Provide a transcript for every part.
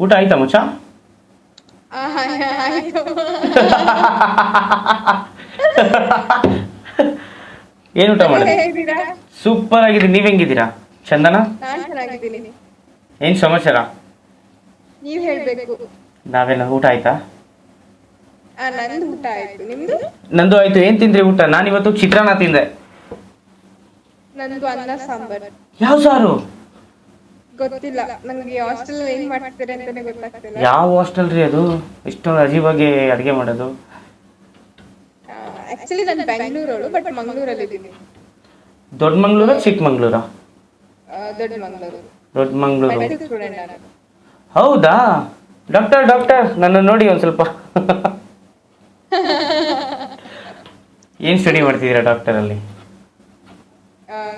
ಊಟ ಆಯ್ತಾ ಮಚ್ಚ? ಆಯ್ತು. ಏನು ಊಟ ಮತ್ತೆ ಮಾಡಿದ್ರಿ? ಹೇಗಿದ್ದೀರಾ? ಸೂಪರ್ ಆಗಿದೆ. ನೀವ್ ಹೆಂಗಿದ್ದೀರಾ? ಚಂದನ? ನಾನ್ ಚೆನ್ನಾಗಿದ್ದೀನಿ. ಏನ್ ಸಮಾಚಾರ? ನೀವ್ ಹೇಳ್ಬೇಕು. ನಾವೇನ ಊಟ ಆಯ್ತಾ? ನಂದು ಊಟ ಆಯ್ತು, ನಿಮ್ದು? ನಂದು ಆಯ್ತು. ಏನ್ ತಿಂದ್ರಿ ಊಟ? ನಾನಿವತ್ತು ಚಿತ್ರಾನ್ನ ತಿಂದೆ. ನಂದು ಅನ್ನ ಸಾಂಬಾರ್. ಯಾವ ಸಾರು? ಗೊತ್ತಿಲ್ಲ, ನಂಗೆ ಹಾಸ್ಟೆಲ್ ಏನ್ ಮಾಡ್ತಾರೆ ಅಂತಾನೆ ಗೊತ್ತಾಗ್ತಿಲ್ಲ. ಯಾವ ಹಾಸ್ಟೆಲ್ ರೀ ಅದು? ಇಷ್ಟೊಂದು ಅಜೀಬಾಗಿ ಅಡುಗೆ ಮಾಡೋದು. ಆಕ್ಚುಲಿ ನಾನು ಬೆಂಗಳೂರವಳು, ಬಟ್ ಮಂಗಳೂರಲ್ಲಿ ಇದ್ದೀನಿ. ದೊಡ್ಡ ಮಂಗಳೂರ ಚಿಕ್ಕಮಂಗ್ಳೂರ? ದೊಡ್ಡ ಮಂಗಳೂರು. ದೊಡ್ಡ ಮಂಗಳೂರು. ಮೆಡಿಕಲ್ ಸ್ಟೂಡೆಂಟ್ ನಾನು. ಹೌದಾ? ಡಾಕ್ಟರ್ ನನ್ನ ನೋಡಿ ಒಂದು ಸ್ವಲ್ಪ. ಏನು ಸ್ಟಡಿ ಮಾಡ್ತಿದ್ದೀರಾ ಡಾಕ್ಟರಲ್ಲಿ?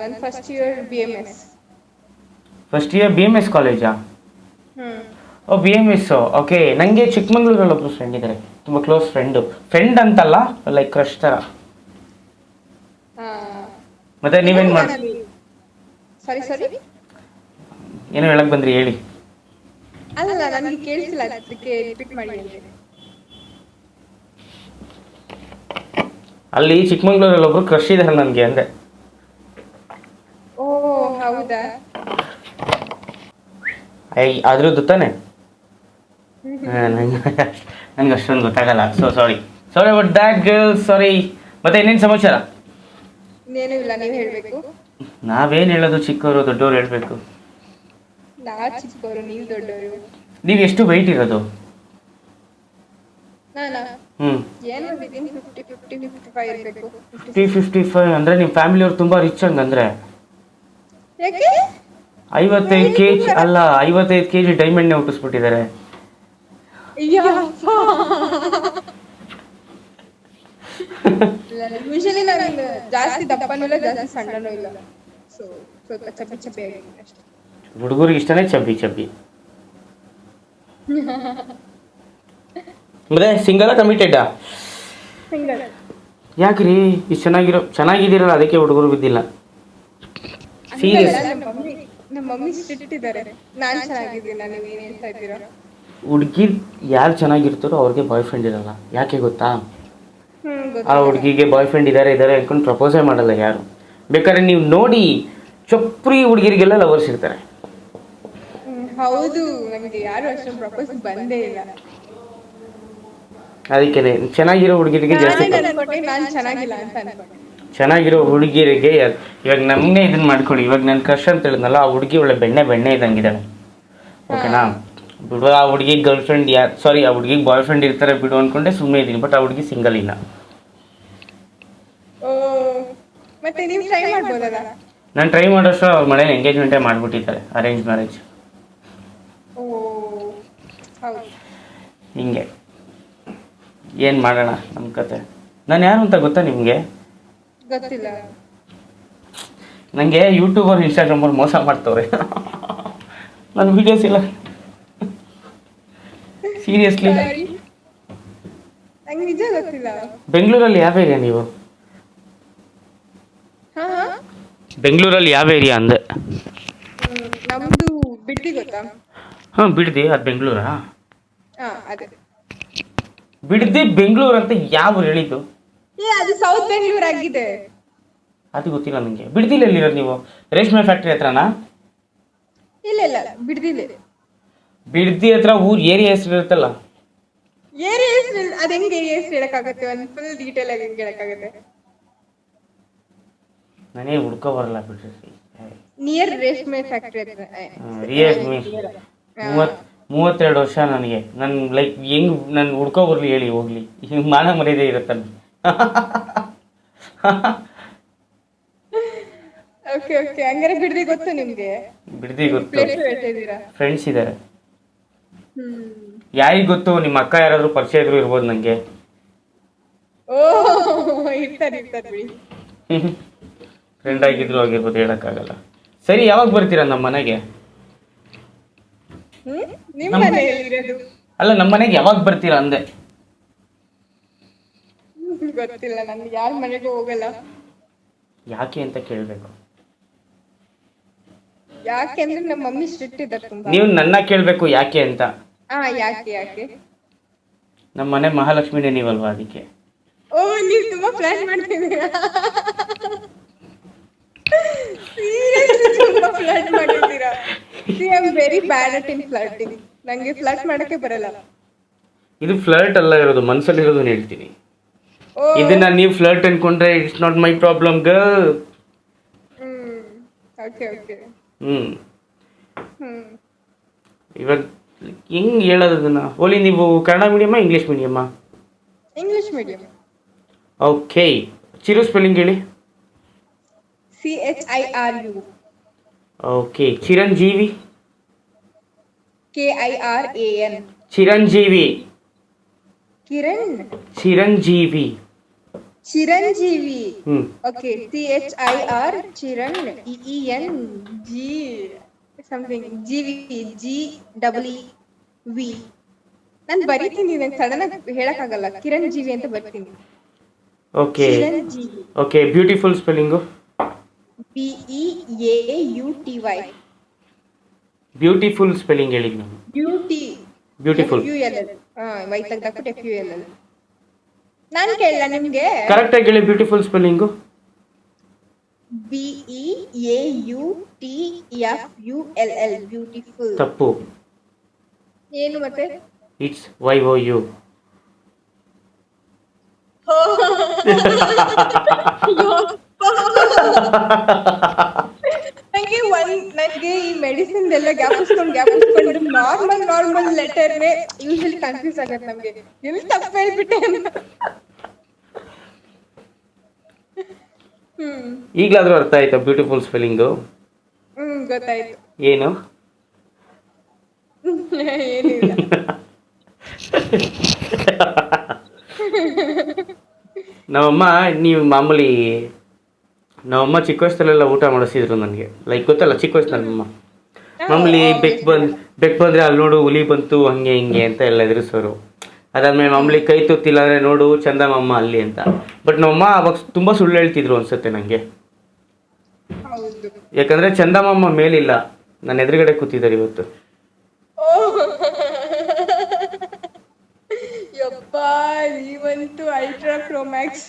ನನ್ನ first year BMS. First year BMS ಕಾಲೇಜಾ? ಓ BMS. ಓಕೆ. ನನಗೆ ಚಿಕ್ಕಮಂಗ್ಳೂರಲ್ಲಿ ಒಬ್ಬರು ಫ್ರೆಂಡ್ ಇದ್ದಾರೆ, ತುಂಬ ಕ್ಲೋಸ್ ಫ್ರೆಂಡ್ ಅಂತಲ್ಲ, ಲೈಕ್ ಕ್ರಶ್ ಥರ. ಮತ್ತೆ ನೀವೇನು ಮಾಡಿ ಸಾರಿ ಏನೋ ಹೇಳಕ್ ಬಂದ್ರಿ, ಹೇಳಿ. ಅಲ್ಲ, ನನಗೆ ಕೇಳಿಸಿಲ್ಲ, ಅದಕ್ಕೆ ರಿಪೀಟ್ ಮಾಡಿ ಹೇಳಿ. ಅಲ್ಲಿ ಚಿಕ್ಕಮಂಗ್ಳೂರಲ್ಲಿ ಒಬ್ರು ಕ್ರಶ್ ಇದ್ದಾರೆ ನನಗೆ ಅಂದೆ. ಓ ಹೌದಾ? ಅದ್ರದ್ದು ತಾನೆ? ನಂಗೆ ಅಷ್ಟೊಂದು ಗೊತ್ತಾಗಲ್ಲ. ಸಾರಿ ಅಬೌಟ್ ದ್ಯಾಟ್ ಗರ್ಲ್, ಸಾರಿ. ಮತ್ತೆ ಇನ್ನೇನು ಸಮಾಚಾರ? ಇನ್ನೇನು ಇಲ್ಲ, ನೀವು ಹೇಳ್ಬೇಕು. ನಾವೇನು ಹೇಳೋದು, ಚಿಕ್ಕವರು ದೊಡ್ಡವರು ಹೇಳಬೇಕು. ನಾ ಚಿಕ್ಕವರು, ನೀವು ದೊಡ್ಡವರು. ನೀವು ಎಷ್ಟು ವೆಯ್ಟ್ ಇರೋದು? ನಾನಾ ಏನು ಇದ್ದೀನಿ, 55 ಇರಬೇಕು. 55 ಅಂದರೆ ನಿಮ್ಮ ಫ್ಯಾಮಿಲಿಯವ್ರು ತುಂಬ ರಿಚ್ ಹಂಗಂದ್ರೆ. ಯಾಕೆ? 55 kg ಅಲ್ಲ, 55 kg ಡೈಮಂಡ್ನೇ ಹುಟ್ಟಿಸ್ಬಿಟ್ಟಿದ್ದಾರೆ. ಯೂಶಲಿ ನಾನು ಜಾಸ್ತಿ ದಪ್ಪನೂ ಇಲ್ಲ, ಜಾಸ್ತಿ ಸಣ್ಣನೂ ಇಲ್ಲ. ಸೊ ಸ್ವಲ್ಪ ಚಬ್ಬಿ ಆಗಿದ್ದೀನಿ ಅಷ್ಟೇ. ಹುಡುಗರಿಗೆ ಇಷ್ಟನೇ ಚಬ್ಬಿ. ಮತ್ತೆ ಸಿಂಗಲ ಕಮಿಟೆಡಾ? ಸಿಂಗಲ್. ಯಾಕ್ರಿ ಇಷ್ಟು ಚೆನ್ನಾಗಿದ್ದೀರಲ್ಲ, ಅದಕ್ಕೆ ಹುಡುಗರು ಬಿದ್ದಿಲ್ಲ? ಸೀರಿಯಸ್. ನಮ್ಮ ಮಮ್ಮಿ ಸ್ಟ್ರಿಕ್ಟ್ ಇದ್ದಾರೆ, ನಾನು ಚೆನ್ನಾಗಿದ್ದೀನಿ. ನೀವು ಏನು ಹೇಳ್ತಾ ಇದ್ದೀರಾ? ಹುಡುಗಿ ಯಾರು ಚೆನ್ನಾಗಿರ್ತಾರೋ ಅವ್ರಿಗೆ ಬಾಯ್ ಫ್ರೆಂಡ್ ಇರಲ್ಲ. ಯಾಕೆ ಗೊತ್ತಾ? ಆ ಹುಡುಗಿಗೆ ಬಾಯ್ ಫ್ರೆಂಡ್ ಇದ್ದಾರೆ ಅಂದ್ಕೊಂಡು ಪ್ರಪೋಸೇ ಮಾಡಲ್ಲ ಯಾರು. ಬೇಕಾದ್ರೆ ನೀವು ನೋಡಿ, ಚೊಪ್ರಿ ಹುಡುಗಿರಿಗೆಲ್ಲ ಲವರ್ಸ್ ಇರ್ತಾರೆ. ಹೌದು, ನಮಗೆ ಯಾರು ಅಷ್ಟೊಂದು ಪ್ರಪೋಸ್ ಬಂದೇ ಇಲ್ಲ. ಅದಕ್ಕೆ ಚೆನ್ನಾಗಿರೋ ಹುಡುಗಿರಿಗೆ ಜಾಸ್ತಿ. ನಾನು ಚೆನ್ನಾಗಿಲ್ಲ ಅಂತ ಅನ್ಕೊಂಡೆ. ಚೆನ್ನಾಗಿರೋ ಹುಡುಗಿರಿಗೆ ಇವಾಗ ನಮ್ಮನ್ನೇ ಇದನ್ನ ಮಾಡ್ಕೊಳ್ಳಿ. ಇವಾಗ ನನ್ನ ಕ್ರಶ್ ಅಂತ ಹೇಳಿದ್ನಲ್ಲ, ಆ ಹುಡುಗಿ ಒಳ್ಳೆ ಬೆಣ್ಣೆ ಇದ್ದಂಗಿದ್ದಾಳೆ. ಓಕೆನಾ? ಬಿಡು, ಆ ಹುಡುಗಿಗೆ ಗರ್ಲ್ ಫ್ರೆಂಡ್ ಆ ಹುಡುಗಿಗೆ ಬಾಯ್ ಫ್ರೆಂಡ್ ಇರ್ತಾರೆ ಬಿಡು ಅಂದ್ಕೊಂಡೆ ಸುಮ್ಮನೆ ಇದ್ದೀನಿ. ಬಟ್ ಆ ಹುಡುಗಿ ಸಿಂಗಲ್ ಇಲ್ಲ. ಮತ್ತೆ ನೀವು ಟ್ರೈ ಮಾಡ್ಬೋದಲ್ಲ? ನಾನು ಟ್ರೈ ಮಾಡೋಷ್ಟು ಅವ್ರ ಮನೇಲಿ ಎಂಗೇಜ್ಮೆಂಟೇ ಮಾಡಿಬಿಟ್ಟಿದ್ದಾರೆ, ಅರೇಂಜ್ ಮ್ಯಾರೇಜ್. ಹಿಂಗೆ ಏನು ಮಾಡೋಣ ನಮ್ಮ ಕತೆ. ನಾನು ಯಾರು ಅಂತ ಗೊತ್ತಾ ನಿಮಗೆ? ಗೊತ್ತಿಲ್ಲ. ನನಗೆ ಯೂಟ್ಯೂಬರ್ ಇನ್ಸ್ಟಾಗ್ರಾಮಲ್ಲಿ ಮೋಸ ಮಾಡ್ತವ್ರೆ. ನನ್ನ ವೀಡಿಯೋಸ್ ಇಲ್ಲ, ಸೀರಿಯಸ್ಲಿ. ನಂಗೆ ನಿಜ ಗೊತ್ತಿಲ್ಲ. ಬೆಂಗಳೂರಲ್ಲಿ ಯಾವ ಏರಿಯಾ ನೀವು? ಬೆಂಗಳೂರಲ್ಲಿ ಯಾವ ಏರಿಯಾ ಅಂದೆ? ನಮ್ದು ಬಿಡ್ದಿ ಗೊತ್ತಾ? ಬಿಡ್ದಿ. ಅದು ಬೆಂಗಳೂರಾ? ಅದೇ ಬಿಡ್ದಿ ಬೆಂಗಳೂರು ಅಂತ ಯಾವ ಹೇಳಿದ್ದು? ಅದು ಸೌತ್ ಬೆಂಗಳೂರು ಆಗಿದೆ. ಅದು ಗೊತ್ತಿಲ್ಲ ನನಗೆ. ಬಿಡ್ದಿಲಿ ಎಲ್ಲಿರೋದು ನೀವು? ರೇಷ್ಮೆ ಫ್ಯಾಕ್ಟ್ರಿ ಹತ್ರನಾ? ಇಲ್ಲ, ಬಿಡ್ದಿ ಹತ್ರ ಊರು ಏರಿಯಾ ಹೆಸರು ಇರುತ್ತಲ್ಲ. ಏರಿಯಾ ಹೆಸರು ಅದು ಹೆಂಗೆ ಏರಿಯಾ ಹೆಸರು ಹೇಳಕ್ಕಾಗತ್ತೆ? ಒಂದು ಫುಲ್ ಡೀಟೇಲ್ ಆಗಿ ಹೆಂಗೆ ಹೇಳಕ್ಕಾಗತ್ತೆ? ನನಗೆ ಹುಡ್ಕೋ ಬರಲ್ಲ ಬಿಡ್ರಿ. ನಿಯರ್ ರೇಷ್ಮೆ ಫ್ಯಾಕ್ಟ್ರಿ ಹತ್ರ. 32 ವರ್ಷ ನನಗೆ. ಲೈಕ್ ಹೆಂಗ್ ನಾನು ಹುಡ್ಕೋ ಬರ್ಲಿ ಹೇಳಿ, ಹೋಗ್ಲಿ. ಹಿಂಗೆ ಮಾನ ಮರ್ಯಾದೆ ಇರುತ್ತಲ್ಲ. ಓಕೆ ಹಂಗಾರೆ ಬಿಡ್ದಿ ಗೊತ್ತು ನಿಮ್ಗೆ? ಬಿಡ್ದಿ ಗೊತ್ತು, ಫ್ರೆಂಡ್ಸ್ ಇದ್ದಾರೆ. ಯಾರಿಗೆ ಗೊತ್ತು? ನಿಮ್ಮ ಅಕ್ಕ ಯಾರಾದ್ರೂ ಪರಿಚಯ ಇದ್ರು ಇರ್ಬೋದು ನನಗೆ. ಇರ್ತಾರೆ ಬಿಡಿ. ಫ್ರೆಂಡ್ ಆಗಿದ್ರು ಆಗಿರ್ಬೋದು, ಹೇಳಕ್ಕಾಗಲ್ಲ. ಸರಿ, ಯಾವಾಗ ಬರ್ತೀರಾ ನಮ್ಮ ಮನೆಗೆ? ಅಲ್ಲ, ನಮ್ಮ ಮನೆಗೆ ಯಾವಾಗ ಬರ್ತೀರಾ ಅಂದೆ. ಗೊತ್ತಿಲ್ಲ, ನನಗೆ ಯಾರ ಮನೆಗೂ ಹೋಗಲ್ಲ. ಯಾಕೆ ಅಂತ ಕೇಳಬೇಕು. ಯಾಕೆಂದ್ರೆ ನಮ್ಮ ಮಮ್ಮಿ ಸ್ಟ್ರಿಕ್ಟ್ ಇದ್ದಾರೆ ತುಂಬಾ. ನೀವು ನನ್ನ ಕೇಳಬೇಕು ಯಾಕೆ ಅಂತ. ಹಾ, ಯಾಕೆ ಯಾಕೆ? ನಮ್ಮ ಮನೆ ಮಹಾಲಕ್ಷ್ಮಿನೇ ನೀವಲ್ವಾ, ಅದಕ್ಕೆ. ಓ, ನೀವು ತುಂಬಾ ಫ್ಲರ್ಟ್ ಮಾಡ್ತಿದ್ದೀರಾ. ಸೀರಿಯಸ್ಲಿ ತುಂಬಾ ಫ್ಲರ್ಟ್ ಮಾಡಿದ್ದೀರಾ. C I am very bad at in flirting. ನಂಗೆ ಫ್ಲರ್ಟ್ ಮಾಡಕ್ಕೆ ಬರಲ್ಲ. ಇದು ಫ್ಲರ್ಟ್ ಅಲ್ಲ ಇರೋದು, ಮನಸ್ಸಲ್ಲಿರೋದನ್ನ ಹೇಳ್ತೀನಿ. ಓ. ಇದನ್ನ ನೀವು ಫ್ಲರ್ಟ್ ಅನ್ಕೊಂಡ್ರೆ it's not my problem girl. Okay okay. Hmm hmm ಇವಾಗ ಹೆಂಗ್ ಹೇಳೋದನ್ನ? ಓಲಿ, ನೀವು ಕನ್ನಡ ಮೀಡಿಯಮ್ಮ ಇಂಗ್ಲೀಷ್ ಮೀಡಿಯಮ್ಮ? English medium. Okay, Chiru spelling ಹೇಳಿ. CHIRU. ಓಕೆ, Chiranjeevi. KIRAN. Chiranjeevi. Kiran. Chiranjeevi. Chiranjeevi. Hmm okay, CHIR ಚಿರಣ್, EEN G something, GV GEEV. ನಾನು ಬರೀತೀನಿ, ನಂಗೆ ಸಡನ್ ಆಗಿ ಹೇಳಕ್ಕಾಗಲ್ಲ. ಕಿರಣ್ ಜೀವಿ ಅಂತ ಬರ್ತೀನಿ. Okay Chiranjeevi. Okay, beautiful spelling. BEAUTY. Beautiful spelling ಹೇಳಿ ನಾನು. ಬ್ಯೂಟಿಫುಲ್. FULL. ವೈ ತೆಗ್ದಾಕ್ಬಿಟ್ಟು FULL. ನಾನು ಕೇಳಲ್ಲ ನಿಮ್ಗೆ? ಕರೆಕ್ಟಾಗಿ ಹೇಳಿ ಬ್ಯೂಟಿಫುಲ್ ಸ್ಪೆಲ್ಲಿಂಗು. BEAUTFULL. ಬ್ಯೂಟಿಫುಲ್. ತಪ್ಪು. ಏನು ಮತ್ತೆ? It's YOU. ನನಗೆ ಈ ಮೆಡಿಸಿನ್ ಎಲ್ಲ ಗ್ಯಾಪಿಸ್ಕೊಂಡು ನಾರ್ಮಲ್ ಲೆಟರ್ನೇ ಯೂಶಲಿ ಕನ್ಫ್ಯೂಸ್ ಆಗತ್ತೆ ನಮ್ಗೆ. ಎಲ್ಲಿ ತಪ್ಪು ಹೇಳ್ಬಿಟ್ಟೆ ಅಂತ. ಈಗಲಾದ್ರೂ ಅರ್ಥ ಆಯ್ತಾ ಬ್ಯೂಟಿಫುಲ್ ಸ್ಪೆಲ್ಲಿಂಗು? ಗೊತ್ತಾಯ್ತು. ಏನು? ಏನಿಲ್ಲ. ನಮ್ಮಮ್ಮ, ನೀವು ಮಾಮೂಲಿ ನಮ್ಮಮ್ಮ ಚಿಕ್ಕ ವಯಸ್ಸಲ್ಲೆಲ್ಲ ಊಟ ಮಾಡಿಸಿದ್ರು ನನಗೆ. ಲೈಕ್ ಗೊತ್ತಲ್ಲ, ಚಿಕ್ಕ ವಯಸ್ಸು ನಮ್ಮಮ್ಮ ಮಾಮೂಲಿ ಬೆಕ್ ಬಂದರೆ ಅಲ್ಲಿ ನೋಡು ಹುಲಿ ಬಂತು ಹಂಗೆ ಹಿಂಗೆ ಅಂತ ಎಲ್ಲ ಎದುರಿಸೋರು. ಅದಾದ್ಮೇಲೆ ಮಾಮೂಲಿ ಕೈ ತುತ್ತಿಲ್ಲ ಅಂದರೆ ನೋಡು ಚಂದಮಮ್ಮ ಅಲ್ಲಿ ಅಂತ. ಬಟ್ ನಮ್ಮಮ್ಮ ಅವಾಗ ತುಂಬ ಸುಳ್ಳು ಹೇಳ್ತಿದ್ರು ಅನ್ಸುತ್ತೆ ನನಗೆ. ಹೌದು. ಯಾಕಂದರೆ ಚಂದಮಮ್ಮ ಮೇಲಿಲ್ಲ, ನನ್ನ ಎದುರುಗಡೆ ಕೂತಿದ್ದಾರೆ ಇವತ್ತು. ಯಪ್ಪ, ನೀವಂತೂ ಅಲ್ಟ್ರಾ ಪ್ರೋಮ್ಯಾಕ್ಸ್.